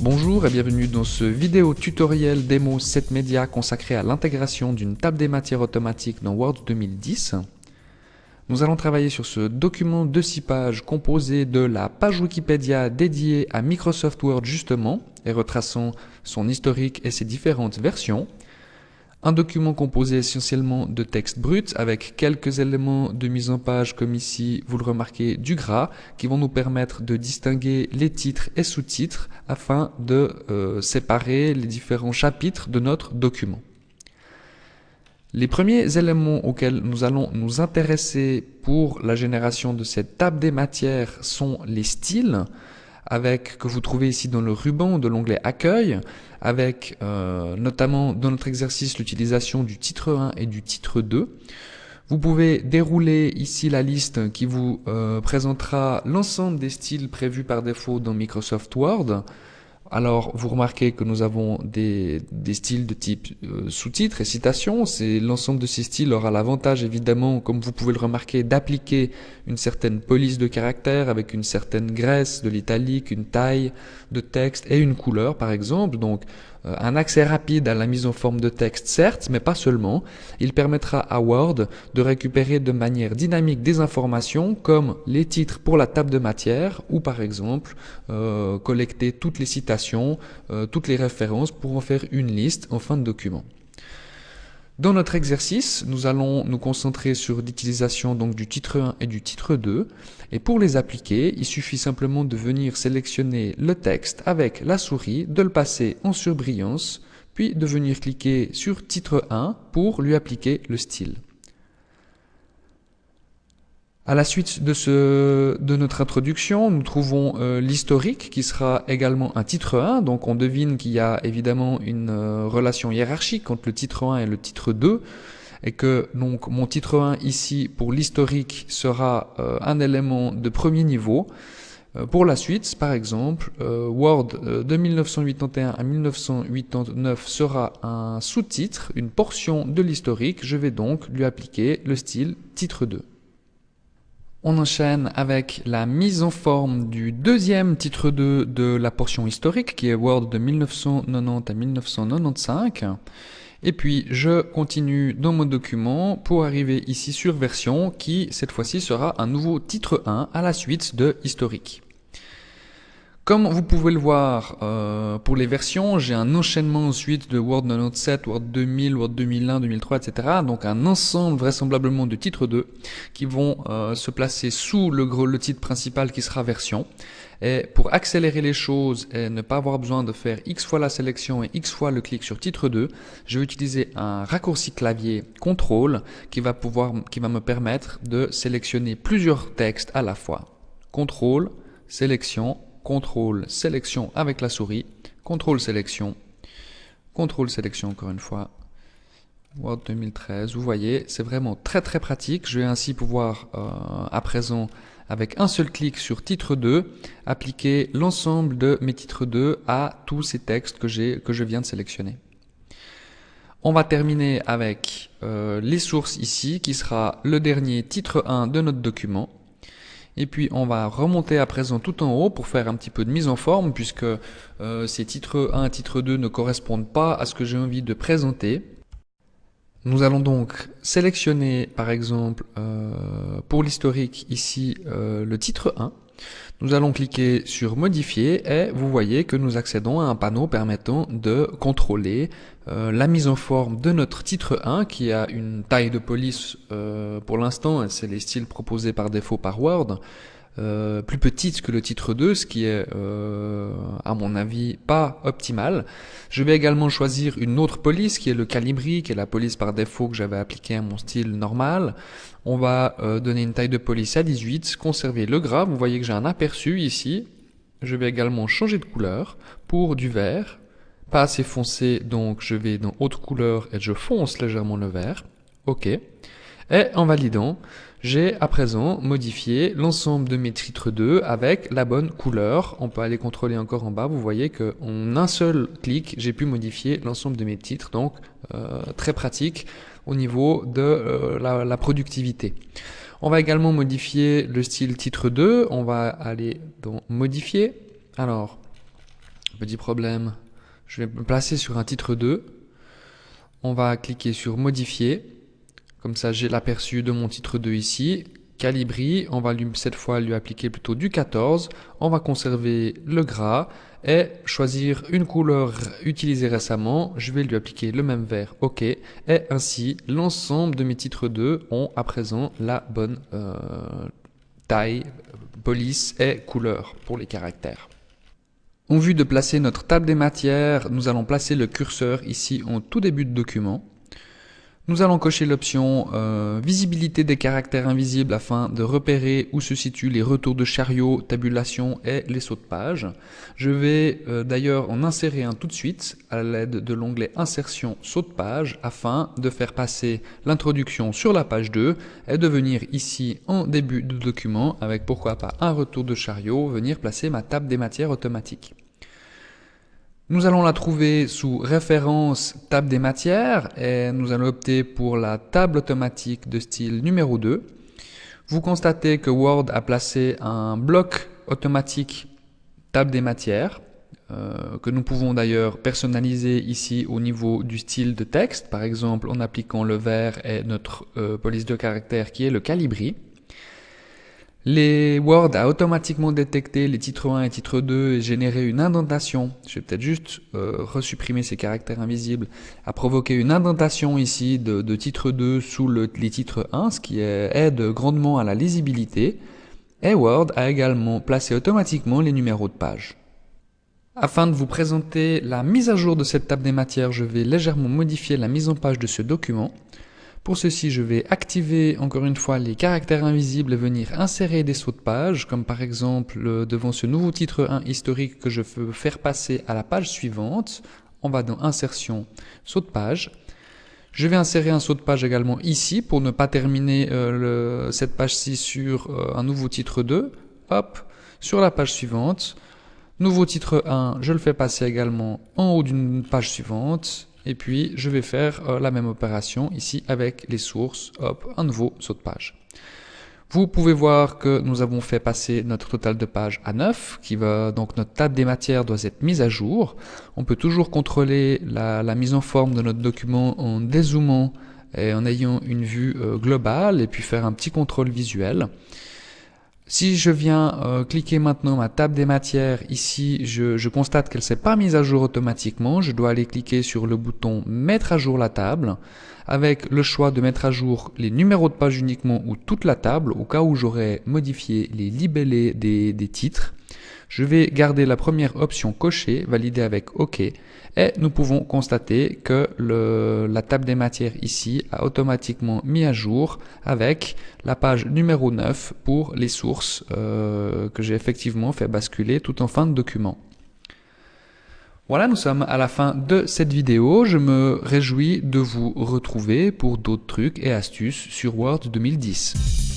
Bonjour et bienvenue dans ce vidéo tutoriel démo 7 Media consacré à l'intégration d'une table des matières automatique dans Word 2010. Nous allons travailler sur ce document de 6 pages composé de la page Wikipédia dédiée à Microsoft Word justement et retraçant son historique et ses différentes versions. Un document composé essentiellement de texte brut avec quelques éléments de mise en page comme ici, vous le remarquez, du gras qui vont nous permettre de distinguer les titres et sous-titres afin de séparer les différents chapitres de notre document. Les premiers éléments auxquels nous allons nous intéresser pour la génération de cette table des matières sont les styles, que vous trouvez ici dans le ruban de l'onglet Accueil, avec notamment dans notre exercice l'utilisation du titre 1 et du titre 2. Vous pouvez dérouler ici la liste qui vous présentera l'ensemble des styles prévus par défaut dans Microsoft Word. Alors, vous remarquez que nous avons des styles de type sous-titres et citations. L'ensemble de ces styles aura l'avantage, évidemment, comme vous pouvez le remarquer, d'appliquer une certaine police de caractère avec une certaine graisse, de l'italique, une taille de texte et une couleur, par exemple. Donc, un accès rapide à la mise en forme de texte, certes, mais pas seulement. Il permettra à Word de récupérer de manière dynamique des informations comme les titres pour la table de matière ou par exemple collecter toutes les citations, toutes les références pour en faire une liste en fin de document. Dans notre exercice, nous allons nous concentrer sur l'utilisation donc du titre 1 et du titre 2. Et pour les appliquer, il suffit simplement de venir sélectionner le texte avec la souris, de le passer en surbrillance, puis de venir cliquer sur titre 1 pour lui appliquer le style. À la suite de notre introduction, nous trouvons l'historique qui sera également un titre 1. Donc on devine qu'il y a évidemment une relation hiérarchique entre le titre 1 et le titre 2 et que donc mon titre 1 ici pour l'historique sera un élément de premier niveau. Pour la suite, par exemple, Word de 1981 à 1989 sera un sous-titre, une portion de l'historique. Je vais donc lui appliquer le style titre 2. On enchaîne avec la mise en forme du deuxième titre 2 de la portion historique qui est Word de 1990 à 1995. Et puis je continue dans mon document pour arriver ici sur version qui cette fois-ci sera un nouveau titre 1 à la suite de historique. Comme vous pouvez le voir pour les versions, j'ai un enchaînement ensuite de Word 97, Word 2000, Word 2001, 2003, etc. Donc un ensemble vraisemblablement de titres 2 qui vont se placer sous le titre principal qui sera version. Et pour accélérer les choses et ne pas avoir besoin de faire X fois la sélection et X fois le clic sur titre 2, je vais utiliser un raccourci clavier CTRL qui va me permettre de sélectionner plusieurs textes à la fois. CTRL, sélection, CTRL, sélection avec la souris, CTRL, sélection encore une fois, Word 2013, vous voyez, c'est vraiment très pratique. Je vais ainsi pouvoir, à présent, avec un seul clic sur titre 2, appliquer l'ensemble de mes titres 2 à tous ces textes que je viens de sélectionner. On va terminer avec les sources ici, qui sera le dernier titre 1 de notre document. Et puis on va remonter à présent tout en haut pour faire un petit peu de mise en forme puisque ces titres 1 et titre 2 ne correspondent pas à ce que j'ai envie de présenter. Nous allons donc sélectionner par exemple pour l'historique ici le titre 1. Nous allons cliquer sur modifier et vous voyez que nous accédons à un panneau permettant de contrôler la mise en forme de notre titre 1 qui a une taille de police pour l'instant, c'est les styles proposés par défaut par Word, plus petite que le titre 2, ce qui est à mon avis pas optimal. Je vais également choisir une autre police qui est le Calibri, qui est la police par défaut que j'avais appliquée à mon style normal. On va donner une taille de police à 18, conserver le gras, vous voyez que j'ai un aperçu ici. Je vais également changer de couleur pour du vert, pas assez foncé, donc je vais dans haute couleur et je fonce légèrement le vert. OK. Et en validant, j'ai à présent modifié l'ensemble de mes titres 2 avec la bonne couleur. On peut aller contrôler encore en bas, vous voyez qu'en un seul clic, j'ai pu modifier l'ensemble de mes titres, donc très pratique au niveau de la productivité. On va également modifier le style titre 2, on va aller dans modifier. Alors, petit problème. Je vais me placer sur un titre 2. On va cliquer sur modifier. Comme ça, j'ai l'aperçu de mon titre 2 ici. Calibri, on va cette fois lui appliquer plutôt du 14. On va conserver le gras et choisir une couleur utilisée récemment. Je vais lui appliquer le même vert, OK. Et ainsi, l'ensemble de mes titres 2 ont à présent la bonne taille, police et couleur pour les caractères. En vue de placer notre table des matières, nous allons placer le curseur ici en tout début de document. Nous allons cocher l'option visibilité des caractères invisibles afin de repérer où se situent les retours de chariot, tabulation et les sauts de page. Je vais d'ailleurs en insérer un tout de suite à l'aide de l'onglet insertion saut de page afin de faire passer l'introduction sur la page 2 et de venir ici en début de document avec pourquoi pas un retour de chariot, venir placer ma table des matières automatique. Nous allons la trouver sous référence table des matières et nous allons opter pour la table automatique de style numéro 2. Vous constatez que Word a placé un bloc automatique table des matières que nous pouvons d'ailleurs personnaliser ici au niveau du style de texte, par exemple en appliquant le vert et notre police de caractère qui est le calibri. Word a automatiquement détecté les titres 1 et titre 2 et généré une indentation. Je vais peut-être juste resupprimer ces caractères invisibles. A provoqué une indentation ici de titre 2 sous les titres 1, ce qui aide grandement à la lisibilité. Et Word a également placé automatiquement les numéros de page. Afin de vous présenter la mise à jour de cette table des matières, je vais légèrement modifier la mise en page de ce document. Pour ceci, je vais activer encore une fois les caractères invisibles et venir insérer des sauts de page, comme par exemple devant ce nouveau titre 1 historique que je veux faire passer à la page suivante. On va dans Insertion, saut de page. Je vais insérer un saut de page également ici pour ne pas terminer cette page-ci sur un nouveau titre 2. Hop, sur la page suivante. Nouveau titre 1, je le fais passer également en haut d'une page suivante. Et puis, je vais faire la même opération ici avec les sources. Hop, un nouveau saut de page. Vous pouvez voir que nous avons fait passer notre total de pages à 9, donc notre table des matières doit être mise à jour. On peut toujours contrôler la mise en forme de notre document en dézoomant et en ayant une vue globale et puis faire un petit contrôle visuel. Si je viens cliquer maintenant ma table des matières, ici je constate qu'elle ne s'est pas mise à jour automatiquement. Je dois aller cliquer sur le bouton mettre à jour la table avec le choix de mettre à jour les numéros de page uniquement ou toute la table au cas où j'aurais modifié les libellés des titres. Je vais garder la première option cochée, validée avec OK, et nous pouvons constater que la table des matières ici a automatiquement mis à jour avec la page numéro 9 pour les sources que j'ai effectivement fait basculer tout en fin de document. Voilà, nous sommes à la fin de cette vidéo. Je me réjouis de vous retrouver pour d'autres trucs et astuces sur Word 2010.